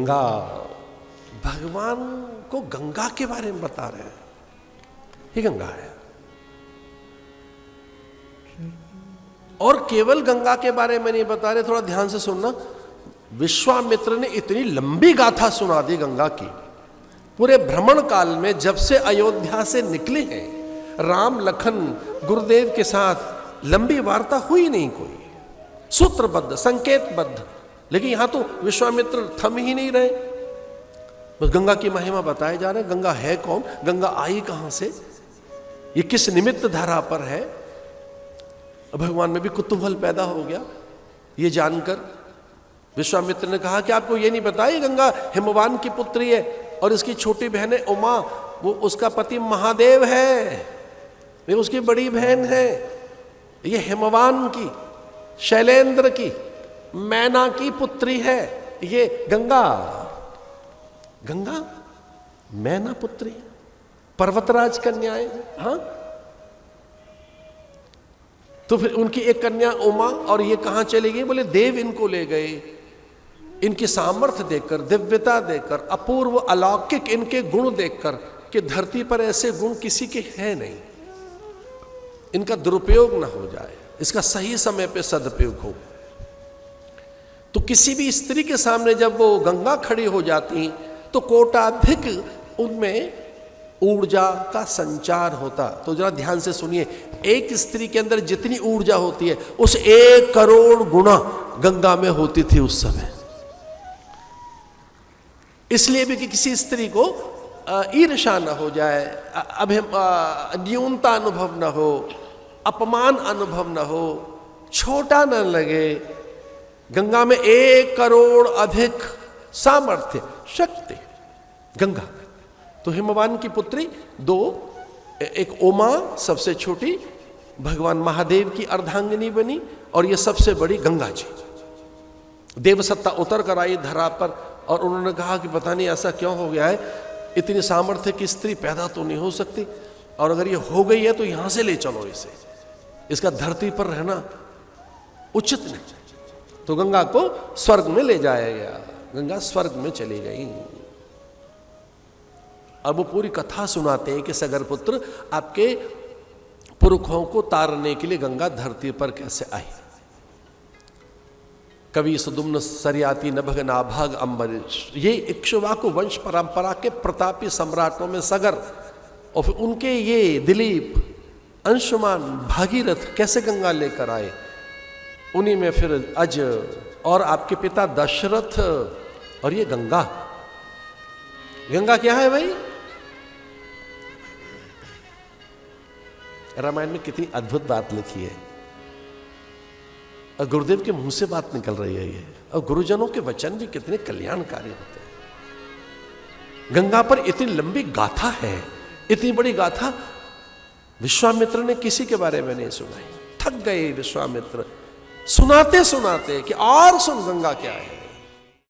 गंगा, भगवान को गंगा के बारे में बता रहे हैं, ये गंगा है। और केवल गंगा के बारे में नहीं बता रहे, थोड़ा ध्यान से सुनना। विश्वामित्र ने इतनी लंबी गाथा सुना दी गंगा की। पूरे भ्रमण काल में जब से अयोध्या से निकले हैं, राम लखन गुरुदेव के साथ लंबी वार्ता हुई नहीं कोई, सूत्रबद्ध संकेतबद्ध। लेकिन यहां तो विश्वामित्र थम ही नहीं रहे, बस गंगा की महिमा बताए जा रहे हैं। गंगा है कौन, गंगा आई कहां से, ये किस निमित्त धारा पर है। भगवान में भी कुतूहल पैदा हो गया ये जानकर। विश्वामित्र ने कहा कि आपको ये नहीं पता ये गंगा हिमवान की पुत्री है, और इसकी छोटी बहन है उमा, वो उसका पति महादेव है, वे उसकी बड़ी बहन है। ये हिमवान की, शैलेंद्र की, मैना की पुत्री है ये गंगा। गंगा मैना पुत्री, पर्वतराज कन्याएं। हाँ, तो फिर उनकी एक कन्या उमा, और ये कहां चली गई, बोले देव इनको ले गए। इनकी सामर्थ्य देखकर, दिव्यता देखकर, अपूर्व अलौकिक इनके गुण देखकर कि धरती पर ऐसे गुण किसी के हैं नहीं, इनका दुरुपयोग ना हो जाए, इसका सही समय पे सदुपयोग हो। तो किसी भी स्त्री के सामने जब वो गंगा खड़ी हो जाती तो कोटाधिक उनमें ऊर्जा का संचार होता। तो जरा ध्यान से सुनिए, एक स्त्री के अंदर जितनी ऊर्जा होती है उस 1 करोड़ गुना गंगा में होती थी उस समय। इसलिए भी कि किसी स्त्री को ईर्ष्या न हो जाए, न्यूनता अनुभव न हो, अपमान अनुभव न हो, छोटा न लगे। गंगा में 1 करोड़ अधिक सामर्थ्य, शक्ति गंगा। तो हिमवान की पुत्री 2, एक उमा सबसे छोटी भगवान महादेव की अर्धांगिनी बनी, और ये सबसे बड़ी गंगा जी। देवसत्ता उतर कर आई धरा पर, और उन्होंने कहा कि पता नहीं ऐसा क्यों हो गया है, इतनी सामर्थ्य की स्त्री पैदा तो नहीं हो सकती, और अगर ये हो गई है तो यहां से ले चलो इसे, इसका धरती पर रहना उचित नहीं। तो गंगा को स्वर्ग में ले जाया गया, गंगा स्वर्ग में चली गई। अब वो पूरी कथा सुनाते हैं कि सगर पुत्र आपके पुरखों को तारने के लिए गंगा धरती पर कैसे आई। कवि सुदुम्न सरियाती नभग नाभाग अम्बरीश, ये इक्ष्वाकु वंश परंपरा के प्रतापी सम्राटों में सगर, और फिर उनके ये दिलीप, अंशुमान, भागीरथ कैसे गंगा लेकर आए। उन्हीं में फिर अज और आपके पिता दशरथ, और ये गंगा। गंगा क्या है भाई, रामायण में कितनी अद्भुत बात लिखी है, और गुरुदेव के मुंह से बात निकल रही है ये, और गुरुजनों के वचन भी कितने कल्याणकारी होते हैं। गंगा पर इतनी लंबी गाथा है, इतनी बड़ी गाथा विश्वामित्र ने किसी के बारे में नहीं सुनाई। थक गए विश्वामित्र सुनाते सुनाते कि और सुन गंगा क्या है।